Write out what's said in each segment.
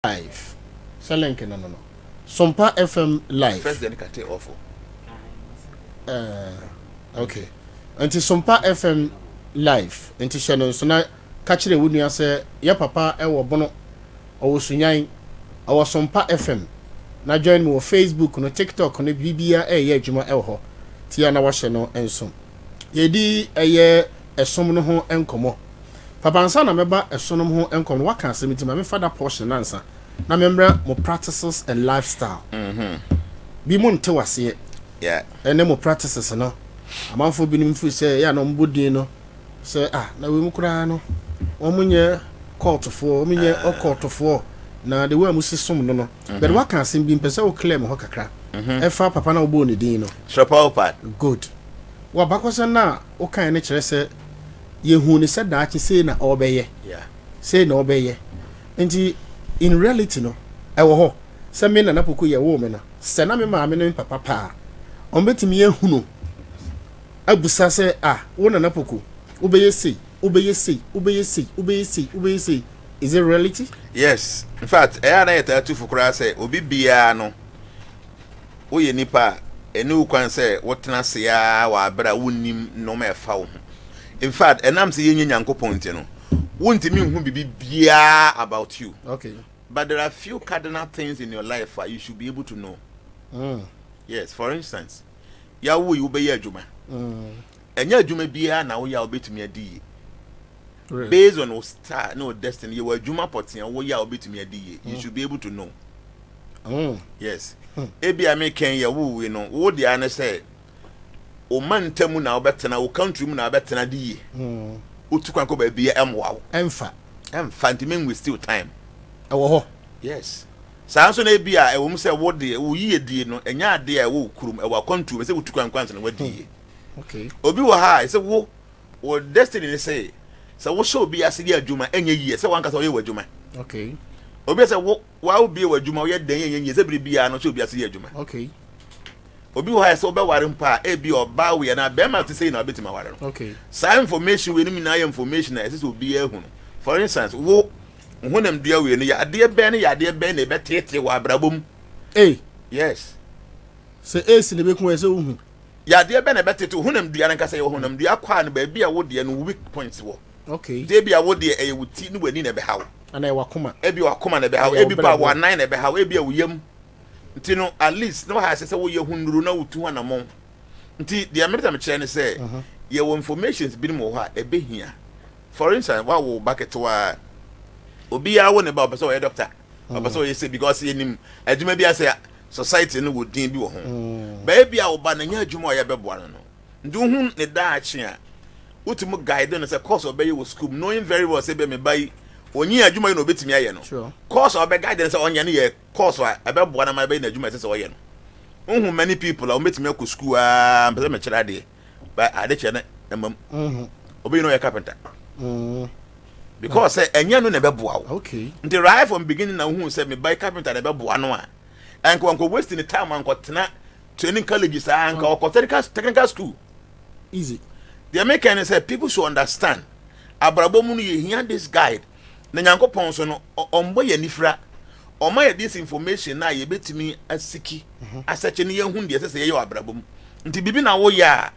live. Selenke no. SOMPA FM live. First then can take off. Okay. Until SOMPA FM live. Until channel so na catch the wood near say ya papa ewo bono owo sunyan our SOMPA FM. Na join me on Facebook no TikTok no bibia ye adwuma ewo ho. Tia na wa hye no enso. Yedi eye esom no ho enkomo. Papa ansa na meba esonom ho enkom waka asem ma me father portion ansa na memra mo practices and lifestyle bi mo nte wase ene mo practices no amanfo bi nim fu se ya no mbodin no se na we mu kura no omunye courtfo omunye ocourtfo na the way musisom no but waka asem bi mpese wo claim ho kakra efa papa na obo ne din no Shopalpat good wa bakosa na o kan ne kire se yehu ni said that say na obeye say na obeye nti in reality no ewo ho se me na napoko ye wo me na se na me ma me no papa pa on betimi yehu no abusa se wo na napoko obeye say is it reality? Yes, in fact I na yeta tu fukura say obi bia no wo ye nipa enu kwan say wotena se ya wa abra wonnim no ma efa wo. In fact, enam say yenye nyankopon nti no wontimi hu bibia about you. Okay. But there are few cardinal things in your life you should be able to know. Yes, for instance, ya wo you be adwuma. Enya adwuma bia na wo ya obetumi adi. Based on your star, no destiny, you adwuma poten wo ya obetumi adi. You should be able to know. Yes. Ebi ameken ya wo no, wo dia na say o man temu na obetena o country mu na obetena di o tukwan ko ba bia emwa wo emfa ntimen we still time ewo ho. Yes, saa so na bia ewo mu se wo de wo yie die no enya ade a wo kurum ewo country be se wo tukwan kwanse na wadi. Okay, obi wo ha se wo destiny ne say se wo show bia se di adwuma enye yie se wanka se wo ye wadwuma. Okay, obi se wo wa obi wadwuma wo ye den enye se biri bia no se obi ase di adwuma. Okay, obi wo ha so be ware mpa ebi oba we na be ma to say na betima ware no. Okay, some information we ni na information na ese obi ehunu. For instance, wo honam dua we no ya ade be na e betete wa abrabom. Yes, se esi ne be kun ese wo hu ya ade be na betete honam dua na nka say honam dua kwa na ba bia wo de no weak points wo. Okay, de bia wo de e wuti ni wani na be hawo ana e wakoma ebi wakoma na be hawo ebi pa wa nine na be hawo ebi awuyam. Nti no at least no ha say wo ye hunuru na wutu na mo. Nti the American me kire ne say ye wo informations bi mo ha e be hia. For instance, wa wo bucket wa obi ya wo ne ba obeso ye doctor obeso ye say because ye nim adwuma bi ase society no wo din bi wo ho ba bia wo ba na nya adwuma ye beboa no ndu hu ne da achi a utumu guide no say course obey wo school knowing very well say be me bai onyi adwuma no obetimi aye no course obey guide say onya ne ye course a beboa na ma be na adwuma say oye no many people obetimi akọ school mpese me kira de ba ade che na emam obi no ye carpenter because say enya no na beboa wo. Okay, nti right from beginning na hu say me buy carpenter na beboa no a anko wasting the time anko tena training colleges anko technical school easy. The American say people should understand abrabo mu no ye hear this guide na nyankopon so no ombo ye nifra oma ye this information na ye betimi asiki aseche ne ye hu de se ye abrabo mu nti bibi na wo ya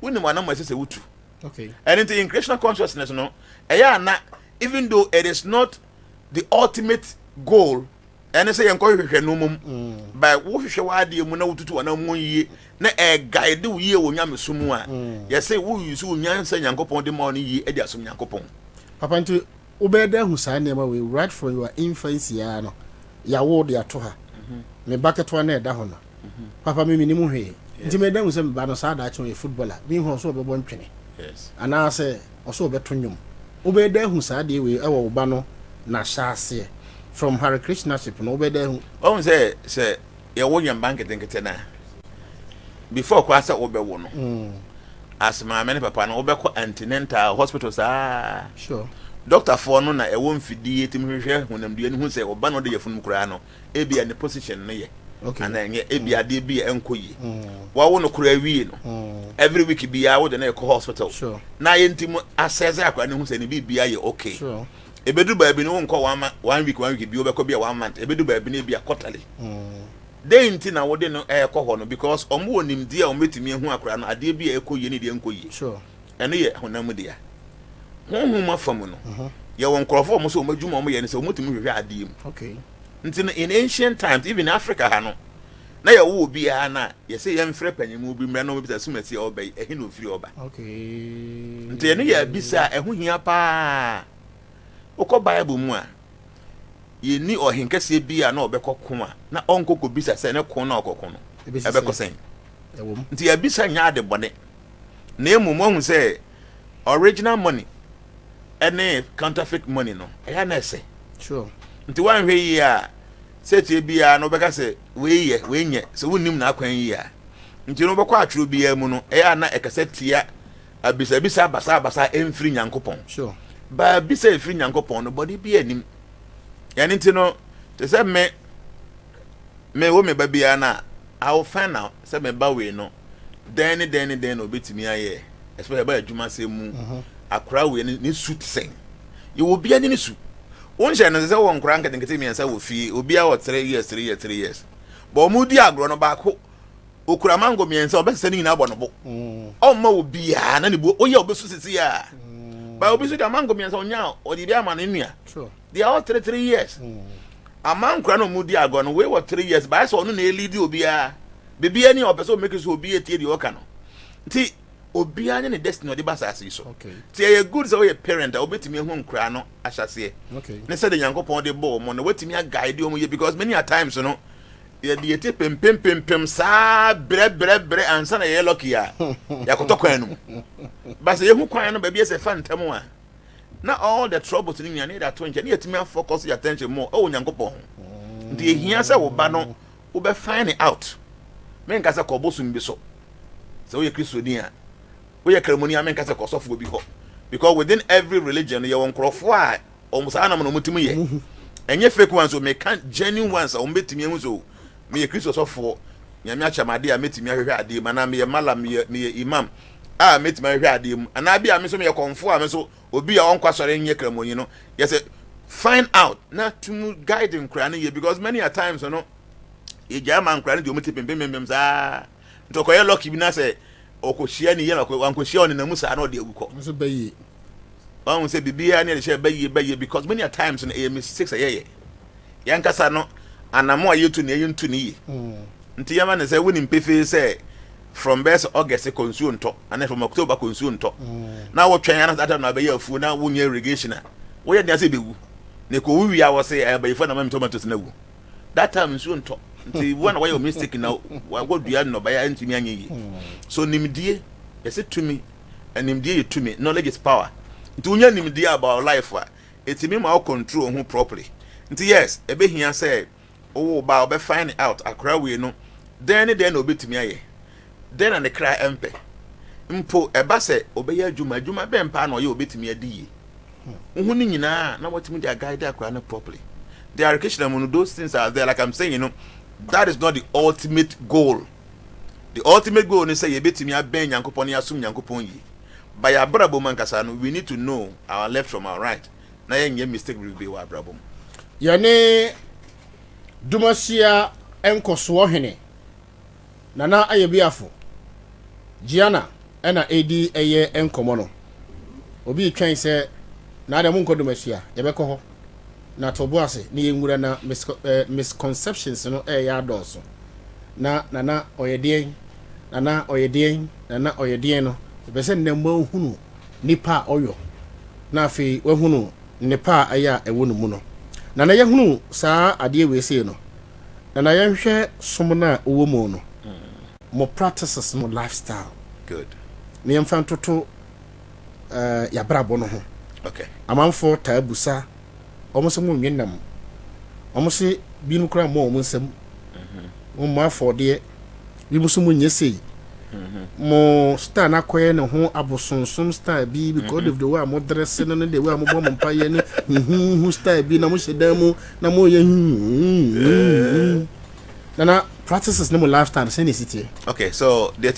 woni wana mo se wutu. Okay, and into increational consciousness no na even though it is not the ultimate goal and say yanko hwehwe no mum but wo hwehwe wa ade mu na wututu wana mu yie na guide wo yie wo nyame sumu a ye say wo use wo nyansa yankopon de ma no yie e de asom yankopon. Papa nti obeda hu sa na we right from your infancy ya no ya wo de ato ha me bucket wa na e da ho no papa me minimu hwe nti me da hu se me ba no sa da acho e footballer me hu so obebo ntwene. Yes, ana say oso obeto nwom obeda hu sa de we e wo ba no na shaase from Hare Krishnaship no obeda hu say ye wo yam bank denkete na before kwasa obewo no as ma many papa no obekọ antenatal hospitals sure doctor for no na e wo mfidie tim hwehwe honamdue hu say oba no de yefunu kura no ebia ne position no ye. Okay, and then ebi ade bi enkoyi wa wo no kura wi no every week bi ya wo de na hospital sure na ye ntimu assess akwa ne hu say ne bi bia ye okay sure ebedu ba bi no nko 1 week bi obekọ bi 1 month ebedu ba bi na bi quarterly dey nti na wode no ekọ ho no because omo onimdi a ometimi ehu akora no ade bi ekọ ye ne de enko ye sure ene ye honam de ya honhum afamu no ye won krofo mo so omadwuma omo ye ne se omotimi hwehwe ade mu okay nti no in ancient times even in Africa ha no na ye wo obi ya na ye se ye mfre panyimu bi mra no obi sumasi obey ehi no ofiri oba okay nti ene ye bisa ehu hia pa okọ Bible mu a ye ni ohinkese bi a na obekọ ko a na onkoko bisa se ne ko na okoko no ebekọ sen ewom nti ya bisa nya ade bone na emu mo hu se original money ene counterfeit money no eya na ese sure nti wan hwe yi a seti bi a no beka se we nye se wonim na akwan yi a nti no bekọ atworo bi ya mu no eya na ekase tia abisa basa emfiri nyankopon sure ba bisa efiri nyankopon no body bi anim yani nti no te se me wo me ba bia na I will find out se me ba we no den obetimi aye especially ba adwuma se mu akora we ni suit sen you will be any su won hye no se won kora nketenkete mi ansa wo fie obi a wo 3 years but omudi agro no ba ko okura mango mi ansa obese ni na abo no bo o ma obi a na ne bu oye obesu sisi a ba obi su da mango mi ansa onya odi bi ama ne nua sure they are all 3 years a man kura no omudi agro no we were 3 years ba so no na elidi obi a bebi ani obeso make so obi etie di oka no nti obi anya ne destiny odi basase so okay ti ye good so ye parent a obetimi hu nkura no ahyase okay ne said the yankopon de bo mo no wetimi a guide omo ye because many a times no ye de yete pem sa bre ansa na ye lucky a yakoto kwan no base ye hu kwan no ba bi ese fantam a na all the troubles ni nya ne that to nche ne yetimi focus your attention more o yankopon nti ye hia se wo ba no wo be find out men ka se ko bosum bi so so ye Kristo ni a we are ceremony amen kase kosofo bi ho because within every religion you won krofo a omusa na mo mutimi ye enye fake ones o me can genuine ones o mbetimi hu so me Kristo sofo nyame achamade a metimi ahwehwe ade ma na me malam me imam a metimi ahwehwe ade mu ana bia me so me konfo a me so obi a onkwasore nye ceremony no yes find out na to guide in krane ye because many a times no e jama krane de omete pempem za ntokoye lucky bi na say okohia ni ye na wankohia on na musa na ode agukọ so bayi wan say bibia na de bayi because many a times na mistakes ayeye yankasa no anamo ayetu na yintu ni yi nti yama na say woni mpefe say from best August consume nto and from October consume nto na wo twen na that na bayi afu na wonye irrigation a wo ye de say bewu ne ko wi a wo say bayi fa na mam tomatoes na wu that time nsuo nto nti one way your mistake na wa go dua no ba ya ntimi anye yi so nimdie yesi tumi nimdie you tumi knowledge is power nti unya nimdie about life a etimi ma control hu properly nti yes ebe hia say o ba obe find out akra we no then obetimi aye then and the cry empe mpo eba say obeya adwuma be mpa na oye obetimi adi yi hu ni nyina na watimi dia guide akra na properly the education those things are there like I'm saying, you know, that is not the ultimate goal. The ultimate goal is say yebetimi aben yankopon ya sum yankopon yi. By abrabo man kasa no, we need to know our left from our right. Na yenye mistake will be wa abrabo. Yane Dumasua Nkosuohene Nana Ayebiafo Jnana ena edi eye enkomo no. Obi twen se na de munko Dumasua yebekọ ho. Na toboase ni yenwura na misconceptions no ya doso na oyedien no bese nnemma hunu nipa oyo na afi wahunu nipa aya ewonu mu no na yehunu saa ade we se no na yehwe som na owo mu no mo practices no lifestyle good ni yemfa toto ya brabo no ho okay amanfo taabusa almost mo nwenam almost binu kra mo mo nsam mo afode bi muso mo nyese mo star na koye ne ho abosonsom star bi because of the way mo dress no the way mo bo mo paye ne star bi na mo shedan mu na mo ye na practices no mo lifestyle say ne city okay so the